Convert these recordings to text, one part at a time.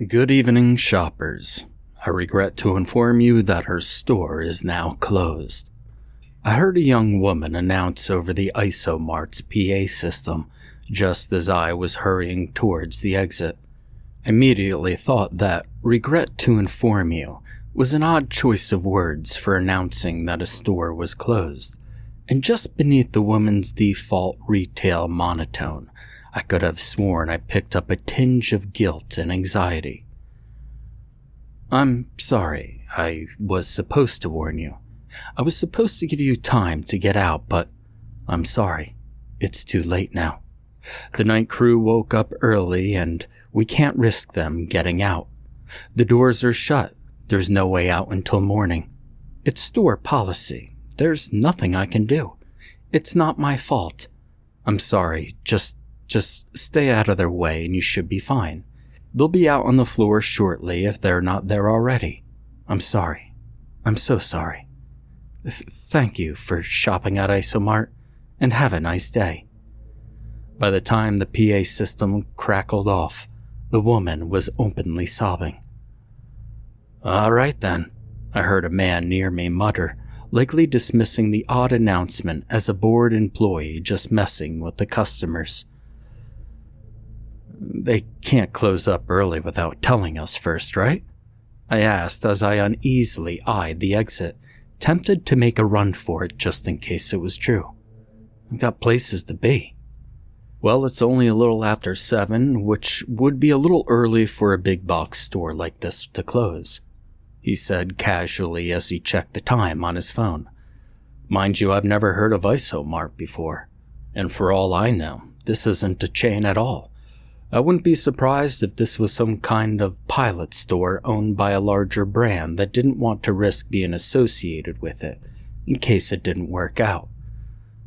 Good evening, shoppers. I regret to inform you that her store is now closed. I heard a young woman announce over the IsoMart's PA system just as I was hurrying towards the exit. I immediately thought that regret to inform you was an odd choice of words for announcing that a store was closed, and just beneath the woman's default retail monotone, I could have sworn I picked up a tinge of guilt and anxiety. I'm sorry, I was supposed to warn you. I was supposed to give you time to get out, but I'm sorry. It's too late now. The night crew woke up early and we can't risk them getting out. The doors are shut. There's no way out until morning. It's store policy. There's nothing I can do. It's not my fault. I'm sorry, just stay out of their way and you should be fine. They'll be out on the floor shortly if they're not there already. I'm sorry. I'm so sorry. Thank you for shopping at IsoMart, and have a nice day. By the time the PA system crackled off, the woman was openly sobbing. All right then, I heard a man near me mutter, likely dismissing the odd announcement as a bored employee just messing with the customers. They can't close up early without telling us first, right? I asked as I uneasily eyed the exit, tempted to make a run for it just in case it was true. I've got places to be. Well, it's only a little after 7, which would be a little early for a big box store like this to close, he said casually as he checked the time on his phone. Mind you, I've never heard of IsoMart before, and for all I know, this isn't a chain at all. I wouldn't be surprised if this was some kind of pilot store owned by a larger brand that didn't want to risk being associated with it, in case it didn't work out.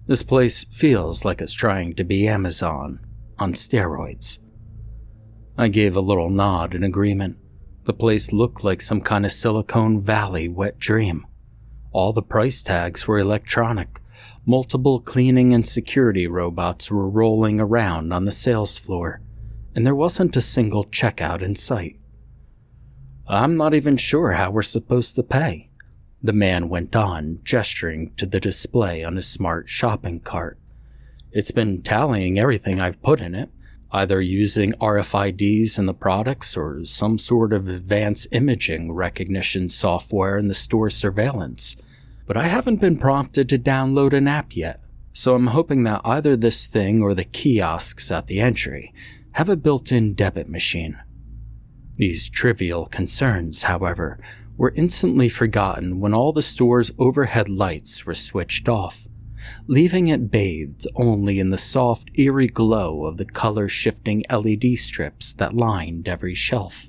This place feels like it's trying to be Amazon on steroids. I gave a little nod in agreement. The place looked like some kind of Silicon Valley wet dream. All the price tags were electronic. Multiple cleaning and security robots were rolling around on the sales floor, and there wasn't a single checkout in sight. I'm not even sure how we're supposed to pay, the man went on, gesturing to the display on his smart shopping cart. It's been tallying everything I've put in it, either using RFIDs in the products or some sort of advanced imaging recognition software in the store surveillance. But I haven't been prompted to download an app yet, so I'm hoping that either this thing or the kiosks at the entry have a built-in debit machine. These trivial concerns, however, were instantly forgotten when all the store's overhead lights were switched off, leaving it bathed only in the soft, eerie glow of the color-shifting LED strips that lined every shelf.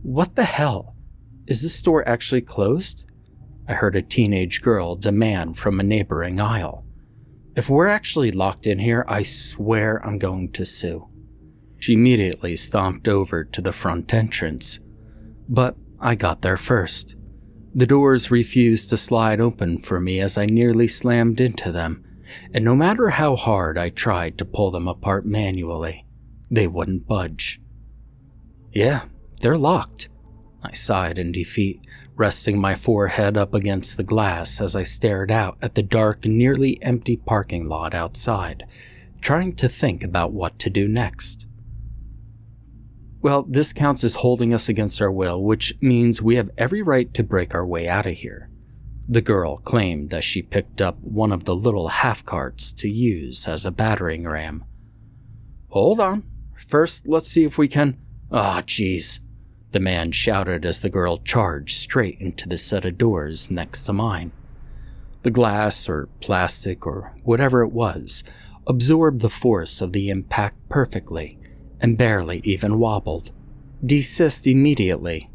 What the hell? Is this store actually closed? I heard a teenage girl demand from a neighboring aisle. If we're actually locked in here, I swear I'm going to sue. She immediately stomped over to the front entrance, but I got there first. The doors refused to slide open for me as I nearly slammed into them, and no matter how hard I tried to pull them apart manually, they wouldn't budge. Yeah, they're locked. I sighed in defeat, resting my forehead up against the glass as I stared out at the dark, nearly empty parking lot outside, trying to think about what to do next. Well, this counts as holding us against our will, which means we have every right to break our way out of here, the girl claimed as she picked up one of the little half-carts to use as a battering ram. Hold on. First, let's see if we can— jeez. The man shouted as the girl charged straight into the set of doors next to mine. The glass, or plastic, or whatever it was, absorbed the force of the impact perfectly, and barely even wobbled. Desist immediately,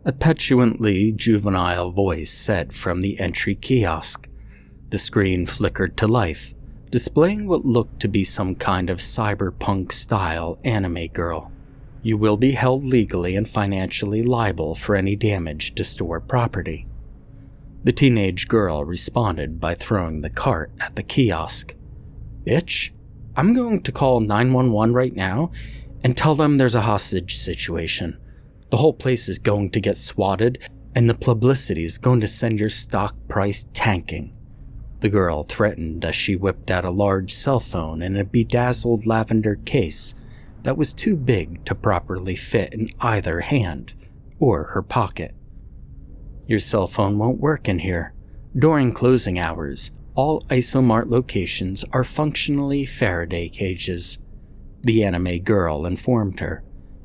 a petulantly juvenile voice said from the entry kiosk. The screen flickered to life, displaying what looked to be some kind of cyberpunk-style anime girl. You will be held legally and financially liable for any damage to store property. The teenage girl responded by throwing the cart at the kiosk. Bitch, I'm going to call 911 right now, And tell them there's a hostage situation. The whole place is going to get swatted, and the publicity is going to send your stock price tanking." The girl threatened as she whipped out a large cell phone in a bedazzled lavender case that was too big to properly fit in either hand or her pocket. "Your cell phone won't work in here. During closing hours, all IsoMart locations are functionally Faraday cages," the anime girl informed her.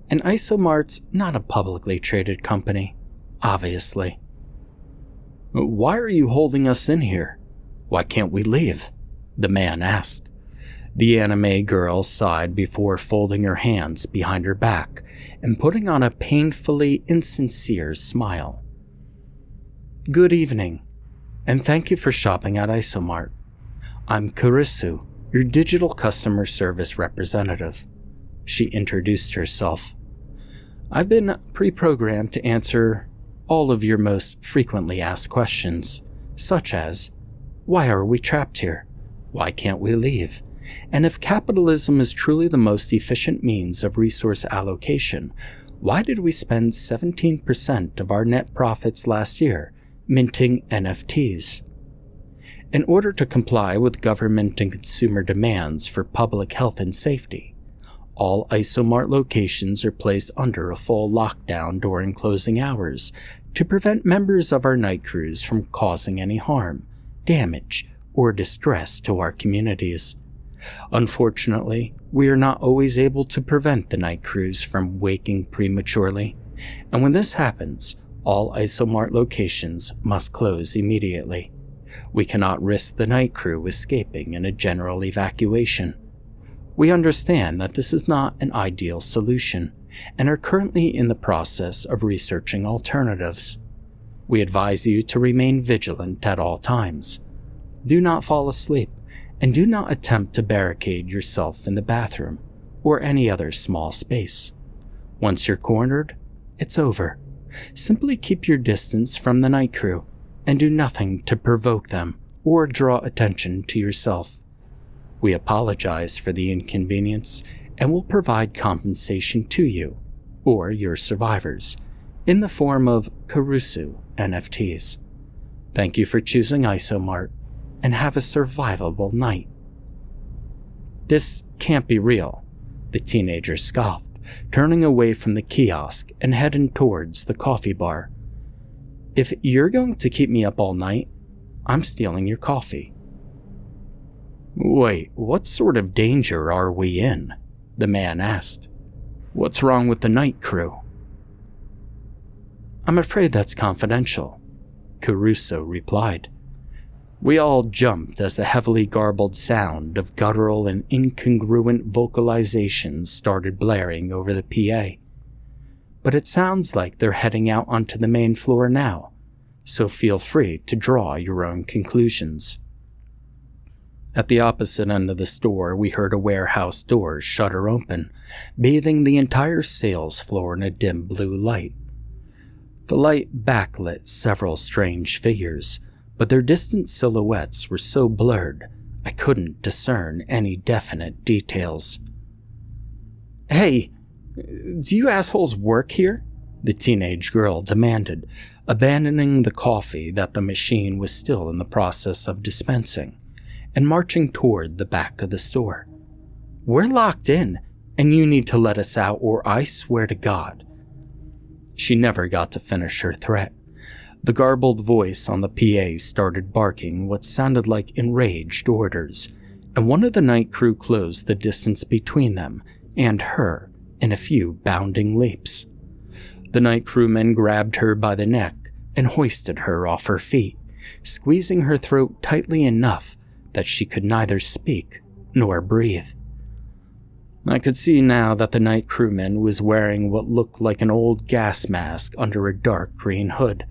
"And IsoMart's not a publicly traded company, obviously." "Why are you holding us in here? Why can't we leave?" the man asked. The anime girl sighed before folding her hands behind her back and putting on a painfully insincere smile. "Good evening, and thank you for shopping at IsoMart. I'm Karisu, your digital customer service representative." She introduced herself. "I've been pre-programmed to answer all of your most frequently asked questions, such as, why are we trapped here? Why can't we leave? And if capitalism is truly the most efficient means of resource allocation, why did we spend 17% of our net profits last year minting NFTs? In order to comply with government and consumer demands for public health and safety, all IsoMart locations are placed under a full lockdown during closing hours to prevent members of our night crews from causing any harm, damage, or distress to our communities. Unfortunately, we are not always able to prevent the night crews from waking prematurely, and when this happens, all IsoMart locations must close immediately. We cannot risk the night crew escaping in a general evacuation. We understand that this is not an ideal solution, and are currently in the process of researching alternatives. We advise you to remain vigilant at all times. Do not fall asleep, and do not attempt to barricade yourself in the bathroom or any other small space. Once you're cornered, it's over. Simply keep your distance from the night crew and do nothing to provoke them or draw attention to yourself. We apologize for the inconvenience and will provide compensation to you or your survivors in the form of Karusu NFTs. Thank you for choosing IsoMart, and have a survivable night." "This can't be real," the teenager scoffed, turning away from the kiosk and heading towards the coffee bar. "If you're going to keep me up all night, I'm stealing your coffee." "Wait, what sort of danger are we in?" the man asked. "What's wrong with the night crew?" "I'm afraid that's confidential," Caruso replied. We all jumped as the heavily garbled sound of guttural and incongruent vocalizations started blaring over the PA. "But it sounds like they're heading out onto the main floor now, so feel free to draw your own conclusions." At the opposite end of the store, we heard a warehouse door shutter open, bathing the entire sales floor in a dim blue light. The light backlit several strange figures, but their distant silhouettes were so blurred I couldn't discern any definite details. "Hey, do you assholes work here?" the teenage girl demanded, abandoning the coffee that the machine was still in the process of dispensing, and marching toward the back of the store. "We're locked in, and you need to let us out or I swear to God." She never got to finish her threat. The garbled voice on the PA started barking what sounded like enraged orders, and one of the night crew closed the distance between them and her in a few bounding leaps. The night crewmen grabbed her by the neck and hoisted her off her feet, squeezing her throat tightly enough that she could neither speak nor breathe. I could see now that the night crewman was wearing what looked like an old gas mask under a dark green hood.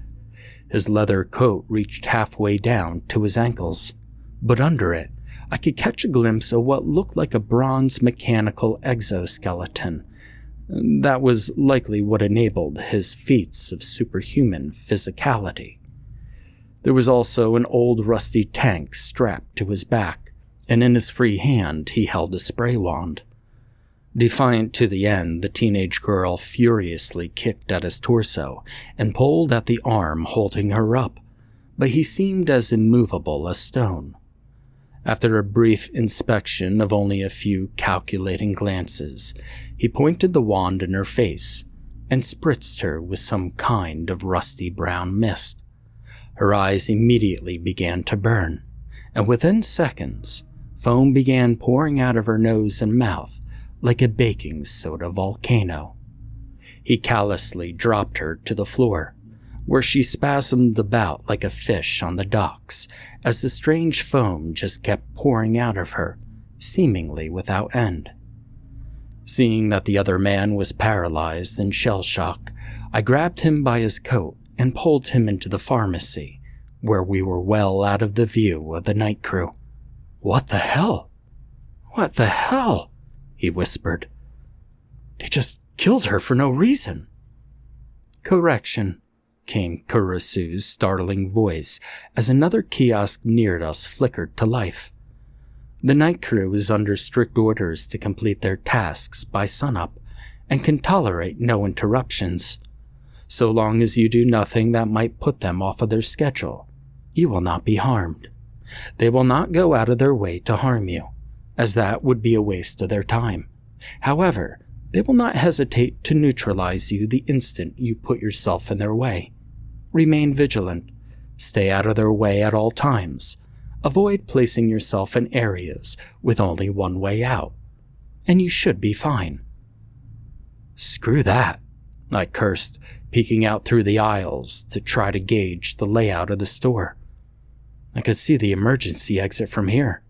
His leather coat reached halfway down to his ankles, but under it, I could catch a glimpse of what looked like a bronze mechanical exoskeleton. That was likely what enabled his feats of superhuman physicality. There was also an old rusty tank strapped to his back, and in his free hand he held a spray wand. Defiant to the end, the teenage girl furiously kicked at his torso and pulled at the arm holding her up, but he seemed as immovable as stone. After a brief inspection of only a few calculating glances, he pointed the wand in her face and spritzed her with some kind of rusty brown mist. Her eyes immediately began to burn, and within seconds, foam began pouring out of her nose and mouth like a baking soda volcano. He callously dropped her to the floor, where she spasmed about like a fish on the docks as the strange foam just kept pouring out of her, seemingly without end. Seeing that the other man was paralyzed in shell shock, I grabbed him by his coat and pulled him into the pharmacy, where we were well out of the view of the night crew. "What the hell? What the hell?" he whispered. "They just killed her for no reason." "Correction," came Kurusu's startling voice as another kiosk near us flickered to life. "The night crew is under strict orders to complete their tasks by sunup and can tolerate no interruptions. So long as you do nothing that might put them off of their schedule, you will not be harmed. They will not go out of their way to harm you, as that would be a waste of their time. However, they will not hesitate to neutralize you the instant you put yourself in their way. Remain vigilant. Stay out of their way at all times. Avoid placing yourself in areas with only one way out, and you should be fine." "Screw that," I cursed, peeking out through the aisles to try to gauge the layout of the store. I could see the emergency exit from here.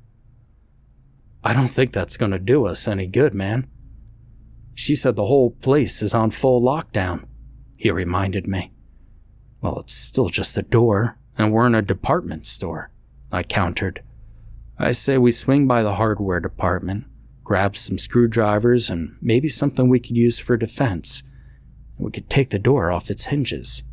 "I don't think that's going to do us any good, man." "She said the whole place is on full lockdown," he reminded me. "Well, it's still just a door, and we're in a department store," I countered. "I say we swing by the hardware department, grab some screwdrivers and maybe something we could use for defense. We could take the door off its hinges."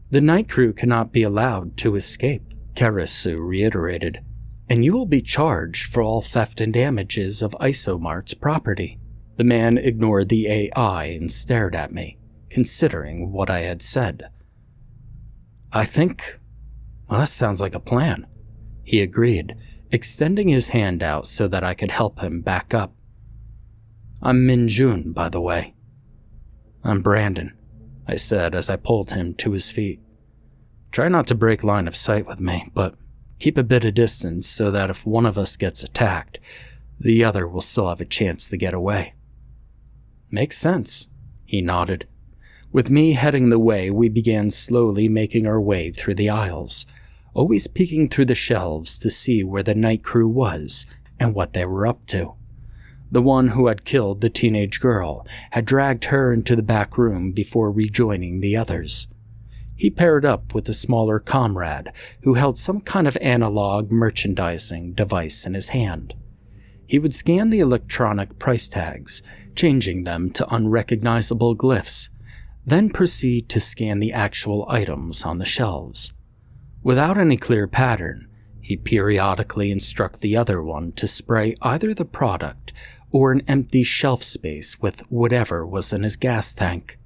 "The night crew cannot be allowed to escape," Kurusu reiterated, "and you will be charged for all theft and damages of IsoMart's property." The man ignored the AI and stared at me, considering what I had said. Well, that sounds like a plan," he agreed, extending his hand out so that I could help him back up. "I'm Minjun, by the way." "I'm Brandon," I said as I pulled him to his feet. "Try not to break line of sight with me, but keep a bit of distance so that if one of us gets attacked, the other will still have a chance to get away." "Makes sense," he nodded. With me heading the way, we began slowly making our way through the aisles, always peeking through the shelves to see where the night crew was and what they were up to. The one who had killed the teenage girl had dragged her into the back room before rejoining the others. He paired up with a smaller comrade who held some kind of analog merchandising device in his hand. He would scan the electronic price tags, changing them to unrecognizable glyphs, then proceed to scan the actual items on the shelves. Without any clear pattern, he periodically instructed the other one to spray either the product or an empty shelf space with whatever was in his gas tank.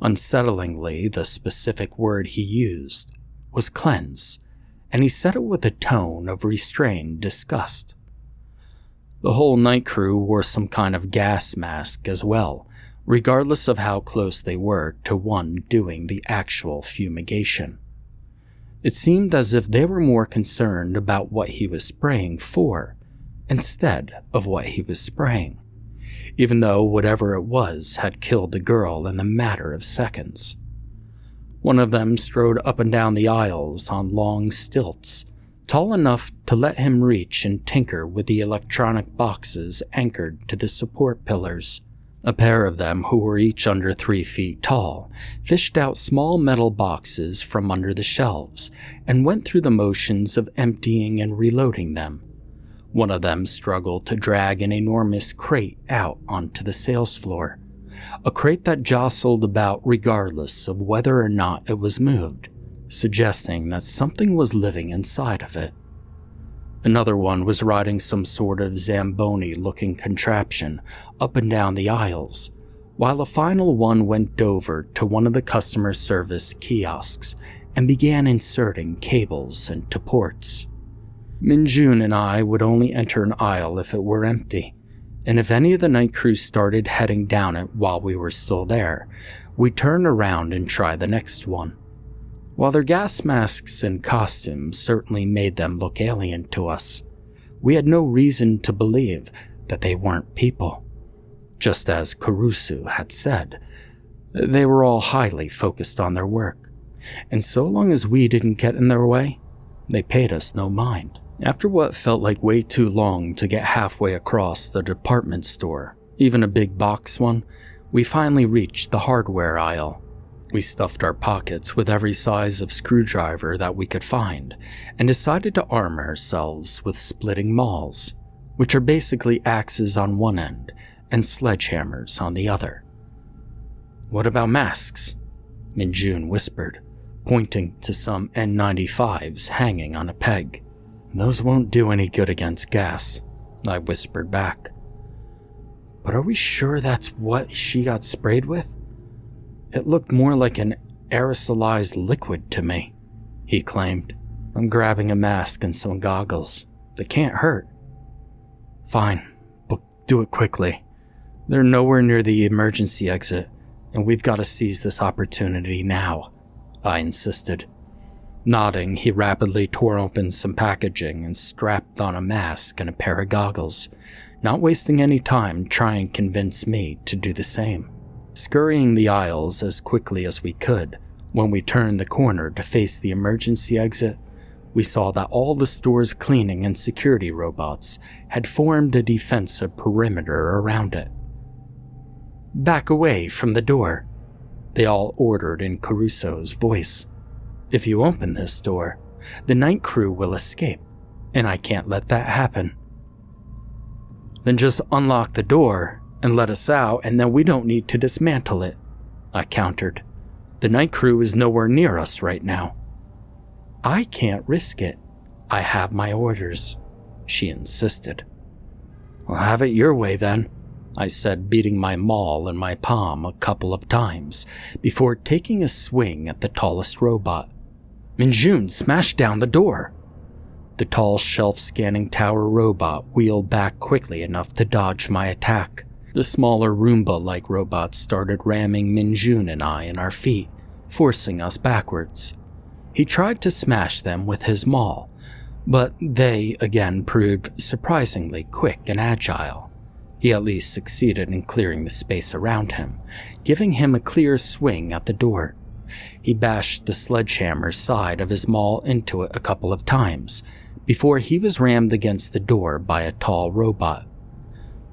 Unsettlingly, the specific word he used was cleanse, and he said it with a tone of restrained disgust. The whole night crew wore some kind of gas mask as well, regardless of how close they were to one doing the actual fumigation. It seemed as if they were more concerned about what he was spraying for, instead of what he was spraying, even though whatever it was had killed the girl in the matter of seconds. One of them strode up and down the aisles on long stilts, tall enough to let him reach and tinker with the electronic boxes anchored to the support pillars. A pair of them, who were each under 3 feet tall, fished out small metal boxes from under the shelves and went through the motions of emptying and reloading them. One of them struggled to drag an enormous crate out onto the sales floor, a crate that jostled about regardless of whether or not it was moved, suggesting that something was living inside of it. Another one was riding some sort of Zamboni-looking contraption up and down the aisles, while a final one went over to one of the customer service kiosks and began inserting cables into ports. Minjun and I would only enter an aisle if it were empty, and if any of the night crew started heading down it while we were still there, we'd turn around and try the next one. While their gas masks and costumes certainly made them look alien to us, we had no reason to believe that they weren't people. Just as Caruso had said, they were all highly focused on their work, and so long as we didn't get in their way, they paid us no mind. After what felt like way too long to get halfway across the department store, even a big box one, we finally reached the hardware aisle. We stuffed our pockets with every size of screwdriver that we could find and decided to arm ourselves with splitting mauls, which are basically axes on one end and sledgehammers on the other. "What about masks?" Minjun whispered, pointing to some N95s hanging on a peg. "Those won't do any good against gas," I whispered back. "But are we sure that's what she got sprayed with? It looked more like an aerosolized liquid to me," he claimed. "I'm grabbing a mask and some goggles. They can't hurt." "Fine, but do it quickly. They're nowhere near the emergency exit, and we've got to seize this opportunity now," I insisted. Nodding, he rapidly tore open some packaging and strapped on a mask and a pair of goggles, not wasting any time trying to convince me to do the same. Scurrying the aisles as quickly as we could, when we turned the corner to face the emergency exit, we saw that all the store's cleaning and security robots had formed a defensive perimeter around it. "Back away from the door," they all ordered in Caruso's voice. "If you open this door, the night crew will escape, and I can't let that happen." "Then just unlock the door and let us out, and then we don't need to dismantle it," I countered. "The night crew is nowhere near us right now." "I can't risk it. I have my orders," she insisted. "Well, have it your way then," I said, beating my maul in my palm a couple of times before taking a swing at the tallest robot. Minjun smashed down the door. The tall shelf-scanning tower robot wheeled back quickly enough to dodge my attack. The smaller Roomba-like robots started ramming Minjun and I in our feet, forcing us backwards. He tried to smash them with his maul, but they again proved surprisingly quick and agile. He at least succeeded in clearing the space around him, giving him a clear swing at the door. He bashed the sledgehammer side of his maul into it a couple of times before he was rammed against the door by a tall robot.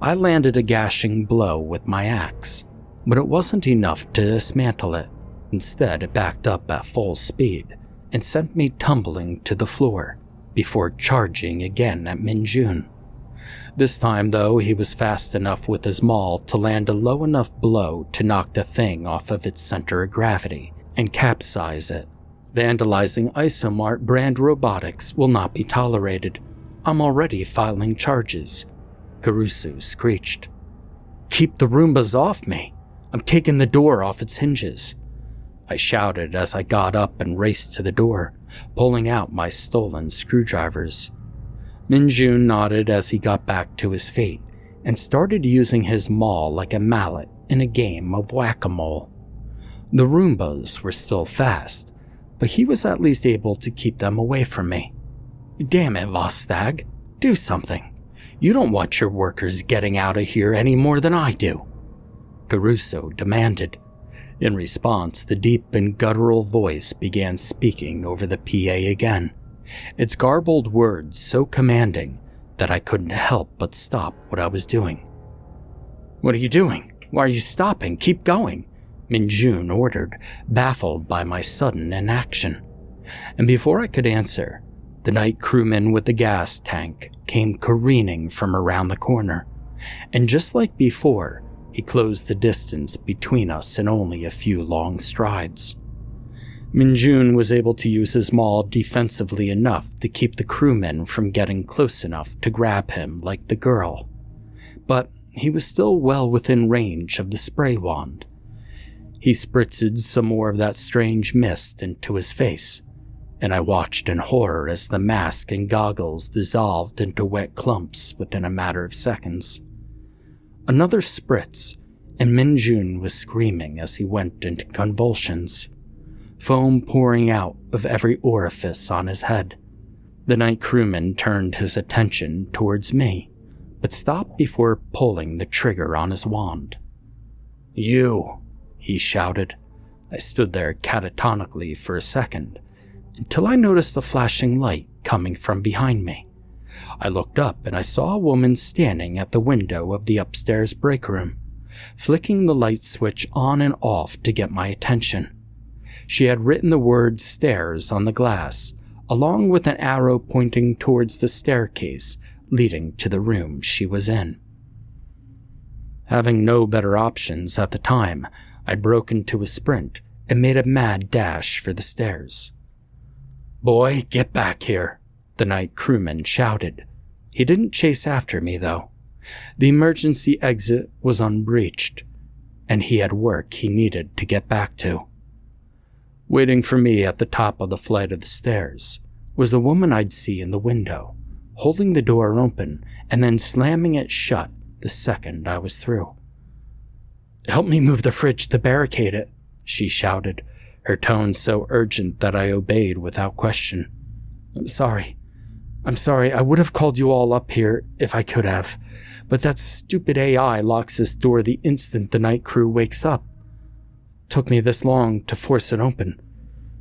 I landed a gashing blow with my axe, but it wasn't enough to dismantle it. Instead, it backed up at full speed and sent me tumbling to the floor before charging again at Minjun. This time, though, he was fast enough with his maul to land a low enough blow to knock the thing off of its center of gravity and capsize it. Vandalizing IsoMart brand robotics will not be tolerated. I'm already filing charges, Caruso screeched. "Keep the Roombas off me. I'm taking the door off its hinges," I shouted as I got up and raced to the door, pulling out my stolen screwdrivers. Minjun nodded as he got back to his feet and started using his maul like a mallet in a game of whack-a-mole. The Roombas were still fast, but he was at least able to keep them away from me. "Damn it, Vostag, do something. You don't want your workers getting out of here any more than I do," Caruso demanded. In response, the deep and guttural voice began speaking over the PA again, its garbled words so commanding that I couldn't help but stop what I was doing. "What are you doing? Why are you stopping? Keep going," Minjun ordered, baffled by my sudden inaction. And before I could answer, the night crewman with the gas tank came careening from around the corner, and just like before, he closed the distance between us in only a few long strides. Minjun was able to use his maul defensively enough to keep the crewmen from getting close enough to grab him like the girl. But he was still well within range of the spray wand. He spritzed some more of that strange mist into his face, and I watched in horror as the mask and goggles dissolved into wet clumps within a matter of seconds. Another spritz, and Minjun was screaming as he went into convulsions, foam pouring out of every orifice on his head. The night crewman turned his attention towards me, but stopped before pulling the trigger on his wand. "You!" he shouted. I stood there catatonically for a second, until I noticed a flashing light coming from behind me. I looked up and I saw a woman standing at the window of the upstairs break room, flicking the light switch on and off to get my attention. She had written the word stairs on the glass, along with an arrow pointing towards the staircase leading to the room she was in. Having no better options at the time, I broke into a sprint and made a mad dash for the stairs. "Boy, get back here," the night crewman shouted. He didn't chase after me, though. The emergency exit was unbreached, and he had work he needed to get back to. Waiting for me at the top of the flight of the stairs was the woman I'd see in the window, holding the door open and then slamming it shut the second I was through. "Help me move the fridge to barricade it," she shouted, her tone so urgent that I obeyed without question. I'm sorry, I would have called you all up here if I could have, but that stupid AI locks this door the instant the night crew wakes up. Took me this long to force it open.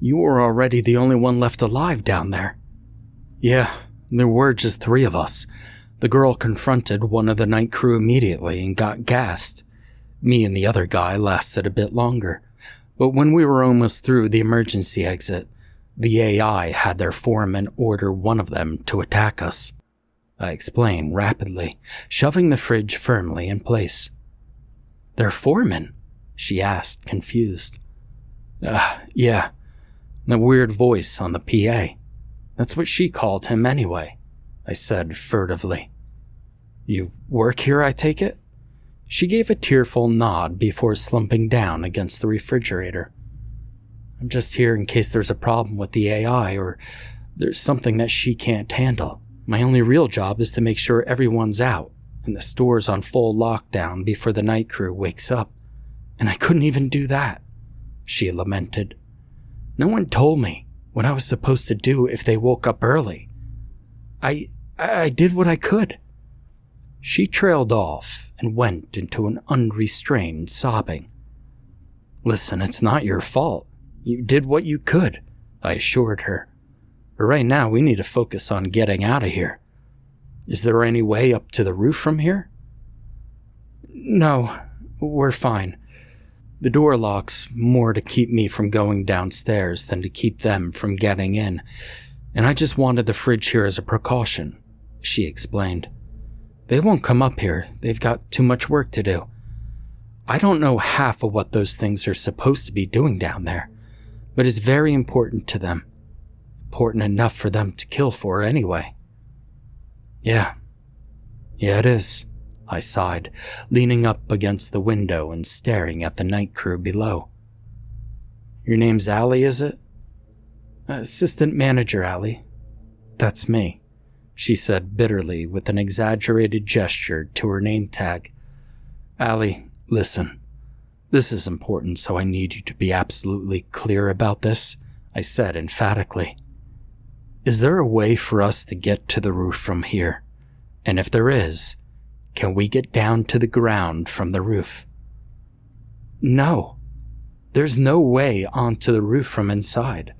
You were already the only one left alive down there." "Yeah, there were just 3 of us. The girl confronted one of the night crew immediately and got gassed. Me and the other guy lasted a bit longer, but when we were almost through the emergency exit, the AI had their foreman order one of them to attack us," I explained rapidly, shoving the fridge firmly in place. "Their foreman?" she asked, confused. Yeah, the weird voice on the PA. That's what she called him anyway," I said furtively. "You work here, I take it?" She gave a tearful nod before slumping down against the refrigerator. "I'm just here in case there's a problem with the AI or there's something that she can't handle. My only real job is to make sure everyone's out and the store's on full lockdown before the night crew wakes up. And I couldn't even do that," she lamented. "No one told me what I was supposed to do if they woke up early. I did what I could." She trailed off and went into an unrestrained sobbing. "Listen, it's not your fault. You did what you could," I assured her. "But right now we need to focus on getting out of here. Is there any way up to the roof from here?" "No, we're fine. The door locks more to keep me from going downstairs than to keep them from getting in, and I just wanted the fridge here as a precaution," she explained. "They won't come up here. They've got too much work to do. I don't know half of what those things are supposed to be doing down there, but it's very important to them. Important enough for them to kill for anyway." Yeah, it is," I sighed, leaning up against the window and staring at the night crew below. "Your name's Allie, is it?" "Assistant Manager Allie. That's me," she said bitterly with an exaggerated gesture to her name tag. "Allie, listen. This is important, so I need you to be absolutely clear about this," I said emphatically. "Is there a way for us to get to the roof from here? And if there is, can we get down to the ground from the roof?" "No, there's no way onto the roof from inside,"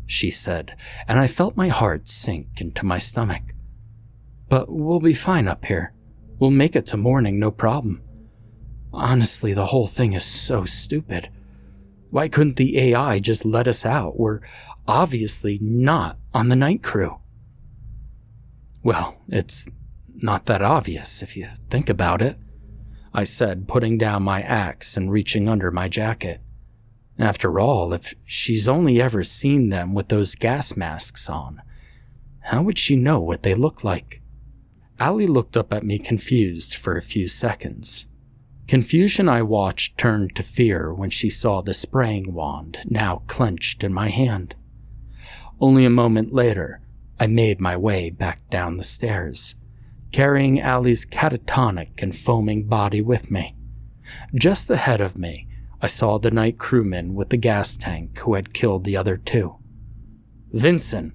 she said, and I felt my heart sink into my stomach. "But we'll be fine up here. We'll make it to morning, no problem. Honestly, the whole thing is so stupid. Why couldn't the AI just let us out? We're obviously not on the night crew." "Well, it's not that obvious if you think about it," I said, putting down my axe and reaching under my jacket. After all, if she's only ever seen them with those gas masks on, how would she know what they look like? Allie looked up at me confused for a few seconds. Confusion I watched turned to fear when she saw the spraying wand now clenched in my hand. Only a moment later, I made my way back down the stairs, carrying Allie's catatonic and foaming body with me. Just ahead of me, I saw the night crewman with the gas tank who had killed the other two. "Vincent!"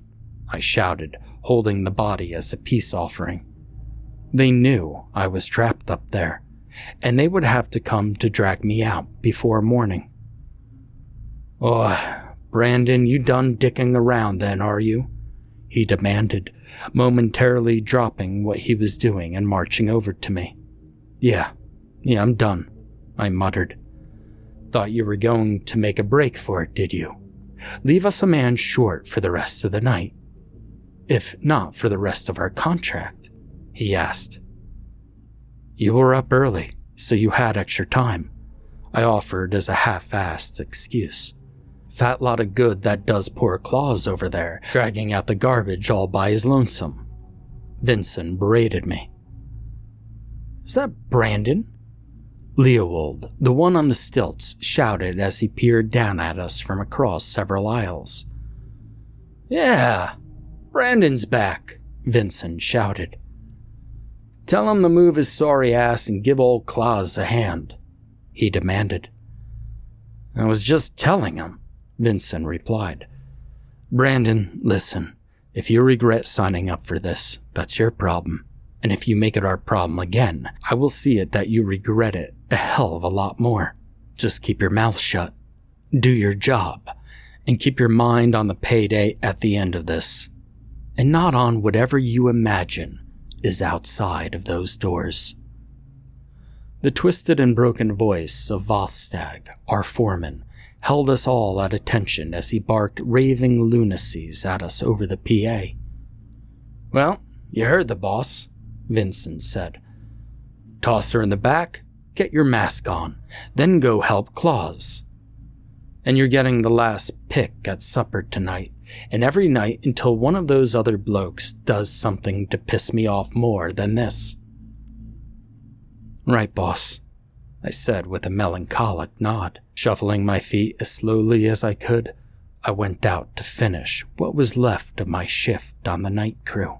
I shouted, holding the body as a peace offering. They knew I was trapped up there, and they would have to come to drag me out before morning. "Oh, Brandon, you done dicking around then, are you?" he demanded, momentarily dropping what he was doing and marching over to me. Yeah, I'm done," I muttered. "Thought you were going to make a break for it, did you? Leave us a man short for the rest of the night. If not for the rest of our contract," he asked. "You were up early, so you had extra time," I offered as a half-assed excuse. "Fat lot of good that does poor Claus over there, dragging out the garbage all by his lonesome." Vincent berated me. "Is that Brandon?" Leopold, the one on the stilts, shouted as he peered down at us from across several aisles. "Yeah, Brandon's back," Vincent shouted. "Tell him to move his sorry ass and give old Claus a hand," he demanded. "I was just telling him," Vincent replied. "Brandon, listen, if you regret signing up for this, that's your problem. And if you make it our problem again, I will see it that you regret it a hell of a lot more. Just keep your mouth shut, do your job, and keep your mind on the payday at the end of this, and not on whatever you imagine is outside of those doors." The twisted and broken voice of Vothstag, our foreman, held us all at attention as he barked raving lunacies at us over the PA. "Well, you heard the boss," Vincent said. "Toss her in the back, get your mask on, then go help Claus. And you're getting the last pick at supper tonight, and every night until one of those other blokes does something to piss me off more than this." "Right, boss," I said with a melancholic nod. Shuffling my feet as slowly as I could, I went out to finish what was left of my shift on the night crew.